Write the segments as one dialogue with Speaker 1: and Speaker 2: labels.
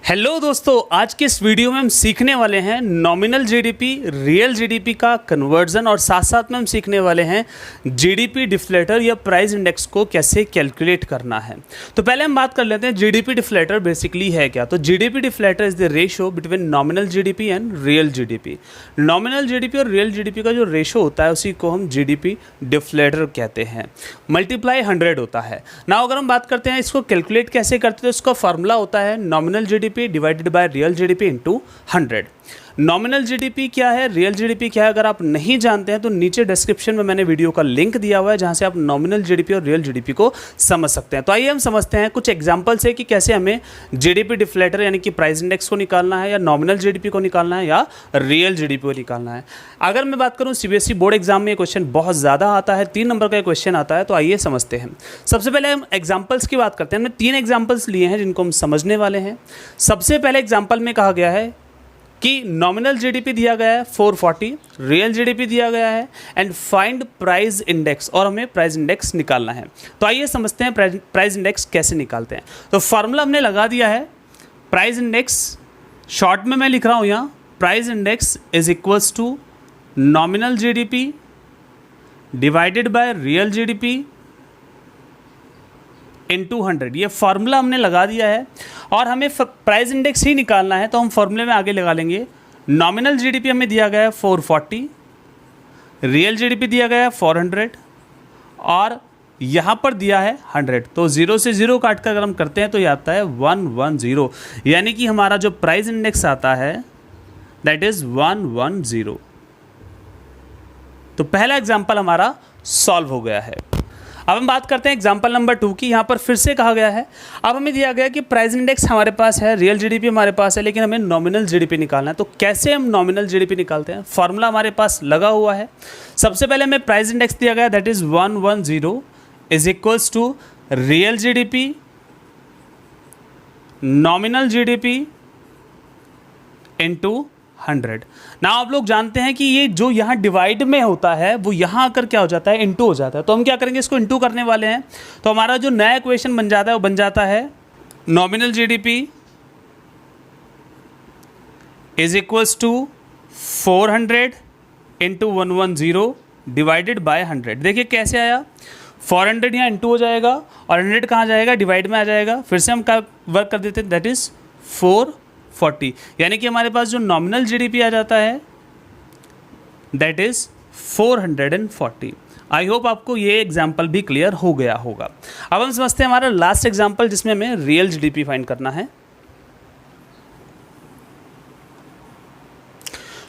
Speaker 1: Hello दोस्तों, आज के इस वीडियो में हम सीखने वाले हैं नॉमिनल जीडीपी, रियल जीडीपी का कन्वर्जन और साथ साथ में हम सीखने वाले हैं जीडीपी डिफ्लेटर या प्राइस इंडेक्स को कैसे कैलकुलेट करना है। तो पहले हम बात कर लेते हैं जीडीपी डिफ्लेटर बेसिकली है क्या। तो GDP deflator is the ratio between nominal GDP and real GDP. Nominal GDP और रियल जीडीपी का जो रेशियो होता है उसी को हम जीडीपी डिफ्लेटर कहते हैं। मल्टीप्लाई 100 होता है ना। अगर हम बात करते हैं इसको कैलकुलेट कैसे करते हैं तो इसका फॉर्मूला होता है nominal GDP divided by real GDP into 100। Nominal GDP क्या है, रियल जीडीपी क्या है, अगर आप नहीं जानते हैं तो नीचे डिस्क्रिप्शन में मैंने वीडियो का लिंक दिया हुआ है जहां से आप नॉमिनल जीडीपी और रियल जीडीपी को समझ सकते हैं। तो आइए हम समझते हैं कुछ एग्जांपल से कि कैसे हमें जीडीपी डिफ्लेटर यानी कि प्राइस इंडेक्स को निकालना है, या नॉमिनल जीडीपी को निकालना है, या रियल जीडीपी को निकालना है। अगर मैं बात करूं सीबीएसई बोर्ड एग्जाम में ये क्वेश्चन बहुत ज़्यादा आता है, 3 नंबर का क्वेश्चन आता है। तो आइए समझते हैं। सबसे पहले हम एग्जाम्पल्स की बात करते हैं। हमने 3 एग्जाम्पल्स लिए हैं जिनको हम समझने वाले हैं। सबसे पहले एग्जाम्पल में कहा गया है कि नॉमिनल जीडीपी दिया गया है 440, रियल जीडीपी दिया गया है एंड फाइंड प्राइस इंडेक्स, और हमें प्राइस इंडेक्स निकालना है। तो आइए समझते हैं प्राइस इंडेक्स कैसे निकालते हैं। तो फार्मूला हमने लगा दिया है प्राइस इंडेक्स, शॉर्ट में मैं लिख रहा हूँ यहाँ, price index is equals to nominal GDP divided by real GDP into 100। ये फार्मूला हमने लगा दिया है और हमें प्राइस इंडेक्स ही निकालना है। तो हम फार्मूले में आगे लगा लेंगे नॉमिनल जीडीपी हमें दिया गया है 440, रियल जीडीपी दिया गया है 400 और यहाँ पर दिया है 100। तो 0 से 0 काट कर अगर हम करते हैं तो ये आता है 110, यानी कि हमारा जो प्राइस इंडेक्स आता है दैट इज 110। तो पहला एग्जाम्पल हमारा सॉल्व हो गया है। अब हम बात करते हैं एग्जाम्पल नंबर 2 की। यहाँ पर फिर से कहा गया है, अब हमें दिया गया कि प्राइस इंडेक्स हमारे पास है, रियल जीडीपी हमारे पास है, लेकिन हमें नॉमिनल जीडीपी निकालना है। तो कैसे हम नॉमिनल जीडीपी निकालते हैं? फार्मूला हमारे पास लगा हुआ है। सबसे पहले हमें प्राइस इंडेक्स दिया गया that is 110 is equals to real GDP nominal GDP into 100। ना आप लोग जानते हैं कि ये जो यहाँ डिवाइड में होता है वो यहाँ आकर क्या हो जाता है, इनटू हो जाता है। तो हम क्या करेंगे, इसको इनटू करने वाले हैं। तो हमारा जो नया इक्वेशन बन जाता है वो बन जाता है nominal GDP is equals to 400 into 110 divided by 100। देखिए कैसे आया, 400 यहाँ इनटू हो जाएगा और 100 कहाँ जाएगा, डिवाइड में आ जाएगा। फिर से हम क्या वर्क कर देते हैं, दैट इज 440, यानी कि हमारे पास जो नॉमिनल जीडीपी आ जाता है दैट इज 440। आई होप आपको ये एग्जाम्पल भी क्लियर हो गया होगा। अब हम समझते हैं हमारा लास्ट एग्जाम्पल जिसमें हमें रियल जीडीपी फाइंड करना है।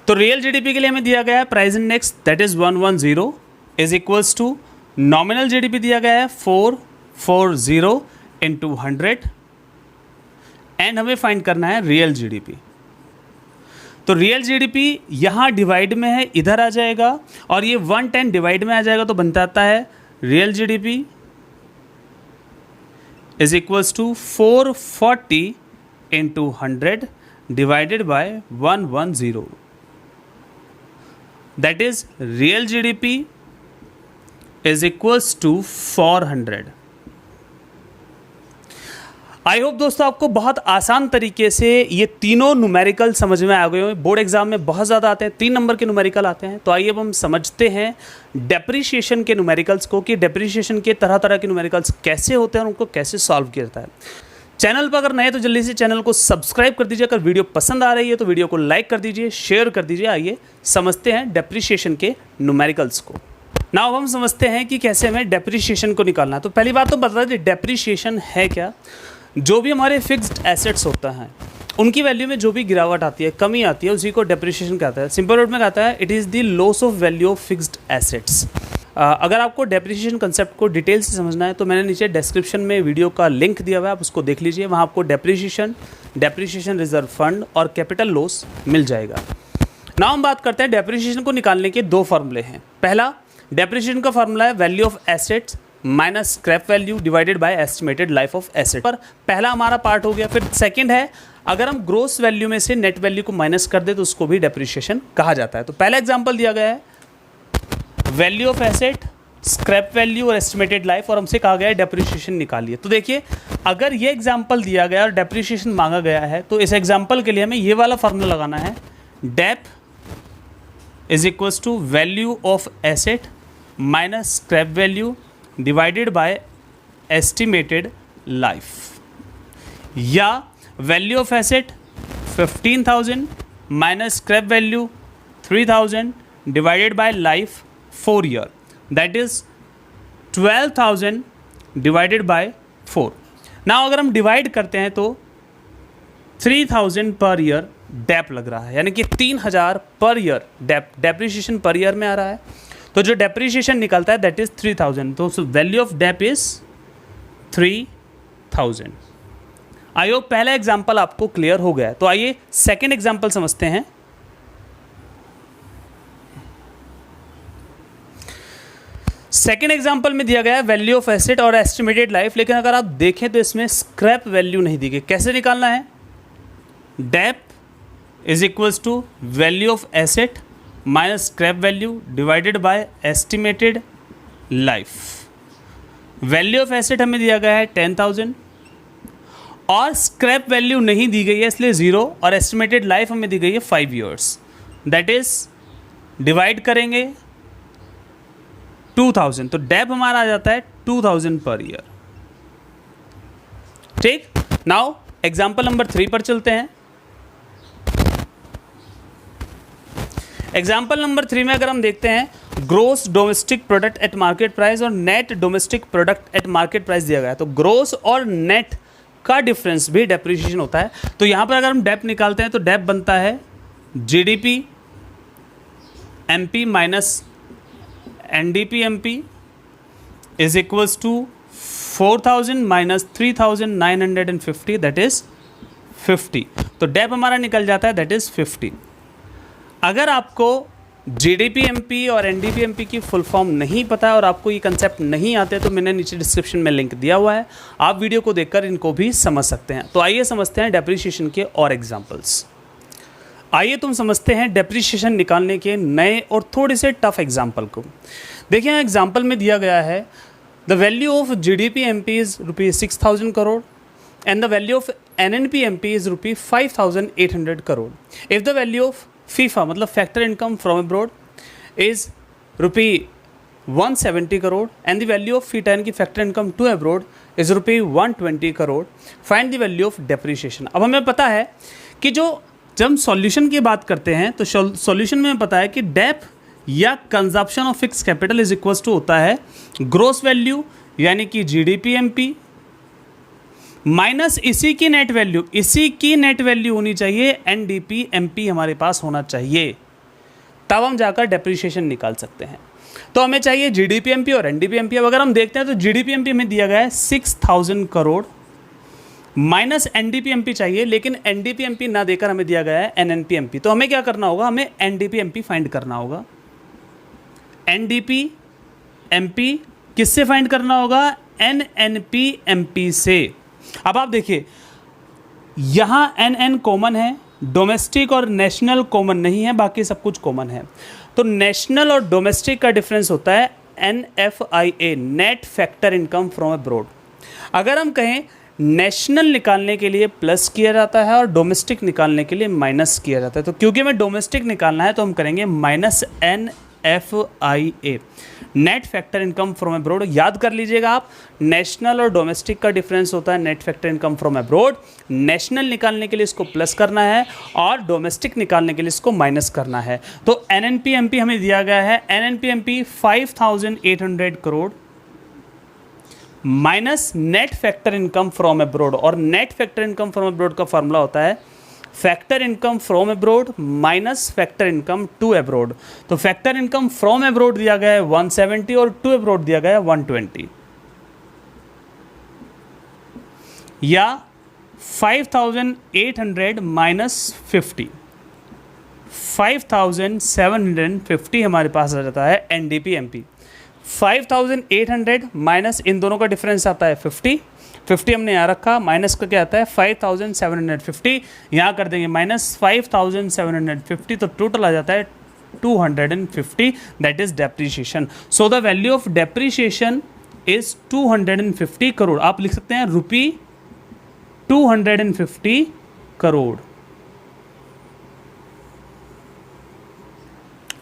Speaker 1: तो रियल जीडीपी के लिए हमें दिया गया है price index that is 110 is equals to nominal GDP दिया गया है 440 इंटू 100 एंड हमें फाइंड करना है रियल जीडीपी। तो रियल जीडीपी यहाँ डिवाइड में है, इधर आ जाएगा, और ये 110 डिवाइड में आ जाएगा। तो बनता आता है real GDP is equals to 440 into 100 divided by 110, that is real GDP is equals to 400। I hope दोस्तों आपको बहुत आसान तरीके से ये तीनों न्यूमेरिकल समझ में आ गए हो। बोर्ड एग्जाम में बहुत ज़्यादा आते हैं, 3 नंबर के न्यूमेरिकल आते हैं। तो आइए अब हम समझते हैं डेप्रिसिएशन के न्यूमेरिकल्स को, कि डेप्रिसिएशन के तरह तरह के न्यूमेरिकल्स कैसे होते हैं और उनको कैसे सॉल्व किया जाता है। चैनल पर अगर नए तो जल्दी से चैनल को सब्सक्राइब कर दीजिए। अगर वीडियो पसंद आ रही है तो वीडियो को लाइक कर दीजिए, शेयर कर दीजिए। आइए समझते हैं डेप्रिसिएशन के न्यूमेरिकल्स को। नाउ हम समझते हैं कि कैसे हमें डेप्रिसिएशन को निकालना है। तो पहली बात तो बता दें डेप्रिसिएशन है क्या। जो भी हमारे फिक्स्ड एसेट्स होता है उनकी वैल्यू में जो भी गिरावट आती है, कमी आती है, उसी को डेप्रिसिएशन कहता है। सिंपल वर्ड में कहता है it is the loss of value of fixed assets. अगर आपको डेप्रिसिएशन कंसेप्ट को डिटेल से समझना है तो मैंने नीचे डिस्क्रिप्शन में वीडियो का लिंक दिया हुआ है, आप उसको देख लीजिए। वहाँ आपको डेप्रिसिएशन रिजर्व फंड और कैपिटल लॉस मिल जाएगा। नाउ हम बात करते हैं डेप्रिसिएशन को निकालने के 2 फार्मूले हैं। पहला डेप्रिसिएशन का फार्मूला है value of assets minus scrap value divided by estimated life of asset. पर पहला हमारा पार्ट हो गया। फिर सेकंड है, अगर हम ग्रोस वैल्यू में से नेट वैल्यू को माइनस कर दे तो उसको भी डेप्रिसिएशन कहा जाता है। तो पहला एग्जांपल दिया गया है value of asset scrap value और एस्टिमेटेड लाइफ, और हमसे कहा गया है डेप्रिसिएशन निकालिए। तो देखिए अगर ये एग्जांपल दिया गया और डेप्रिसिएशन मांगा गया है तो इस एग्जांपल के लिए हमें ये वाला फार्मूला लगाना है, dep is equals to value of asset minus scrap value divided by estimated life, या value of asset 15,000 minus scrap value 3,000 divided by life 4 year, that is 12,000 divided by 4। Now अगर हम डिवाइड करते हैं तो 3,000 per year Depp लग रहा है, यानी कि 3,000 per year depreciation per year में आ रहा है। तो जो डेप्रिसिएशन निकलता है दैट इज 3,000, तो value of dep is 3,000। I hope पहला एग्जाम्पल आपको क्लियर हो गया है। तो आइए सेकेंड एग्जाम्पल समझते हैं। सेकेंड एग्जाम्पल में दिया गया है वैल्यू ऑफ एसेट और एस्टिमेटेड लाइफ, लेकिन अगर आप देखें तो इसमें स्क्रैप वैल्यू नहीं दी गई। कैसे निकालना है? Dep is equals to value of asset minus scrap value divided by estimated life. Value of asset हमें दिया गया है 10,000 और स्क्रैप वैल्यू नहीं दी गई है इसलिए 0, और एस्टिमेटेड लाइफ हमें दी गई है 5 ईयर्स, दैट इज डिवाइड करेंगे 2,000, तो डेप हमारा आ जाता है 2,000 पर ईयर। ठीक, नाउ एग्जाम्पल नंबर 3 पर चलते हैं। एग्जाम्पल नंबर 3 में अगर हम देखते हैं gross domestic product at market price और net domestic product at market price दिया गया है, तो ग्रोस और नेट का डिफरेंस भी डेप्रिसिएशन होता है। तो यहां पर अगर हम डेप निकालते हैं तो डेप बनता है GDP MP minus NDP MP is equals to 4,000 minus 3,950, that is 50। तो डेप हमारा निकल जाता है दैट इज 50। अगर आपको जीडीपी एमपी और एनडीपी एमपी की फुल फॉर्म नहीं पता है और आपको ये कंसेप्ट नहीं आते तो मैंने नीचे डिस्क्रिप्शन में लिंक दिया हुआ है, आप वीडियो को देखकर इनको भी समझ सकते हैं। तो आइए समझते हैं डेप्रिसिएशन के और एग्जांपल्स। आइए तुम समझते हैं डेप्रिसिएशन निकालने के नए और थोड़े से टफ एग्जाम्पल को। देखिए एग्जाम्पल में दिया गया है the value of GDP MP is ₹6,000 crore and the value of NNP MP is ₹5,800 crore. If the value of FIFA मतलब factor income from abroad is ₹170 crore and the value of FITA यानी कि factor income to abroad is ₹120 crore, find the value of depreciation. अब हमें पता है कि जब हम सॉल्यूशन की बात करते हैं तो सॉल्यूशन में पता है कि डेप या consumption of fixed capital is equals to होता है ग्रोस वैल्यू यानी कि जीडीपी एमपी माइनस इसी की नेट वैल्यू होनी चाहिए एनडीपी एमपी हमारे पास होना चाहिए, तब हम जाकर डेप्रिसिएशन निकाल सकते हैं। तो हमें चाहिए जीडीपी एमपी और एनडीपी एमपी। अब अगर हम देखते हैं तो जीडीपी एमपी हमें दिया गया है 6,000 करोड़ माइनस एनडीपी एमपी चाहिए, लेकिन एनडीपी एमपी ना देकर हमें दिया गया है एनएनपी एमपी। तो हमें क्या करना होगा? हमें एनडीपी एमपी फाइंड करना होगा। एनडीपी एमपी किससे फाइंड करना होगा? एनएनपी एमपी से। अब आप देखिए यहां एन कॉमन है, डोमेस्टिक और नेशनल कॉमन नहीं है, बाकी सब कुछ कॉमन है। तो नेशनल और डोमेस्टिक का डिफरेंस होता है NFIA, net factor income from abroad. अगर हम कहें नेशनल निकालने के लिए प्लस किया जाता है और डोमेस्टिक निकालने के लिए माइनस किया जाता है। तो क्योंकि हमें डोमेस्टिक निकालना है तो हम करेंगे minus NFIA, net factor income from abroad. याद कर लीजिएगा आप, नेशनल और डोमेस्टिक का डिफरेंस होता है net factor income from abroad. National निकालने के लिए इसको प्लस करना है और डोमेस्टिक निकालने के लिए इसको माइनस करना है। तो एनएनपी एमपी हमें दिया गया है, NNP MP 5,800 crore minus net factor income from abroad, और net factor income from abroad का फॉर्मूला होता है factor income from abroad minus factor income to abroad. तो फैक्टर इनकम फ्रॉम अब्रॉड दिया गया है 170 और टू अब्रॉड दिया गया है 120, या 5,800 माइनस 50, 5,750 हमारे पास आ जाता है एनडीपी एमपी। 5,800 माइनस इन दोनों का डिफरेंस आता है 50 हमने यहाँ रखा, माइनस का क्या आता है 5,750, यहाँ कर देंगे माइनस 5,750, तो टोटल आ जाता है 250, that is depreciation. So the value of depreciation is 250 crore. आप लिख सकते हैं ₹250 करोड़.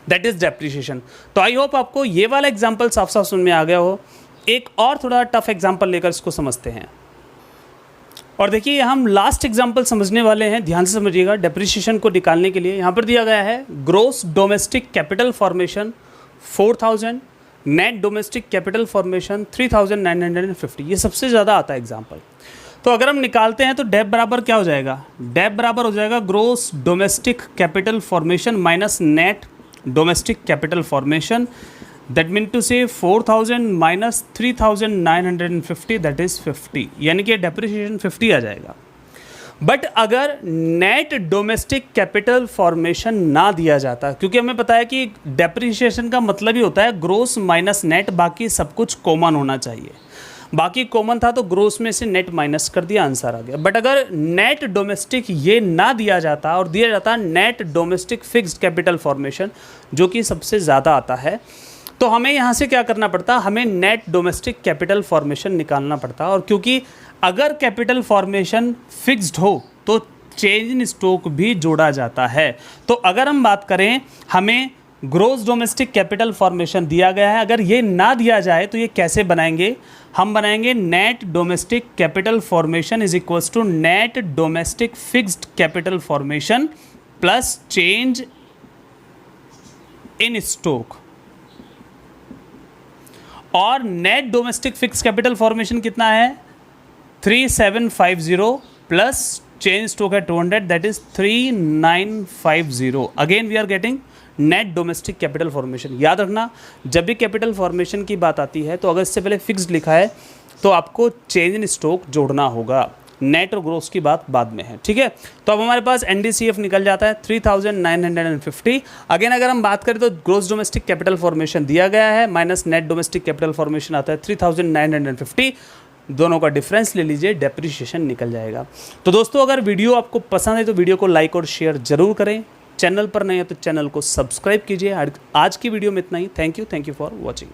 Speaker 1: That is depreciation. तो आई होप आपको ये वाला एग्जाम्पल साफ साफ समझ में आ गया हो. एक और थोड़ा टफ एग्जाम्पल लेकर इसको समझते हैं. और देखिए हम लास्ट एग्जाम्पल समझने वाले हैं, ध्यान से समझिएगा. डेप्रीशिएशन को निकालने के लिए यहाँ पर दिया गया है gross domestic capital formation 4000, net domestic capital formation 3950. ये सबसे ज़्यादा आता है एग्जाम्पल. तो अगर हम निकालते हैं तो डेप बराबर क्या हो जाएगा? डेप बराबर हो जाएगा gross domestic capital formation minus net domestic capital formation. That mean to say 4000 minus 3950, that is 50. यानी कि डेप्रिसिएशन 50 आ जाएगा. बट अगर नेट डोमेस्टिक कैपिटल फॉर्मेशन ना दिया जाता, क्योंकि हमें पता है कि डेप्रिसिएशन का मतलब ही होता है ग्रोस माइनस नेट, बाकी सब कुछ कॉमन होना चाहिए. बाकी कॉमन था तो ग्रोस में से नेट माइनस कर दिया, आंसर आ गया. बट अगर नेट डोमेस्टिक ये ना दिया जाता और दिया जाता net domestic fixed capital formation, जो कि सबसे ज़्यादा आता है, तो हमें यहाँ से क्या करना पड़ता? हमें नेट डोमेस्टिक कैपिटल फॉर्मेशन निकालना पड़ता. और क्योंकि अगर कैपिटल फॉर्मेशन फिक्स्ड हो तो चेंज इन स्टॉक भी जोड़ा जाता है. तो अगर हम बात करें, हमें ग्रोस डोमेस्टिक कैपिटल फॉर्मेशन दिया गया है, अगर ये ना दिया जाए तो ये कैसे बनाएंगे? हम बनाएंगे net domestic capital formation is equals to net domestic fixed capital formation plus change in stock. और net domestic fixed capital formation कितना है? 3750 प्लस चेंज स्टॉक है 200, that is 3950. Again we are getting net domestic capital formation. याद रखना, जब भी capital formation की बात आती है तो अगर इससे पहले फिक्स्ड लिखा है तो आपको चेंज इन स्टॉक जोड़ना होगा. नेट और ग्रोस की बात बाद में है, ठीक है. तो अब हमारे पास NDCF निकल जाता है 3950. अगेन अगर हम बात करें तो ग्रोस डोमेस्टिक कैपिटल फॉर्मेशन दिया गया है minus net domestic capital formation आता है 3950. दोनों का डिफरेंस ले लीजिए, डेप्रिसिएशन निकल जाएगा. तो दोस्तों अगर वीडियो आपको पसंद है तो वीडियो को लाइक और शेयर जरूर करें. चैनल पर नहीं है तो चैनल को सब्सक्राइब कीजिए. आज की वीडियो में इतना ही. Thank you for watching.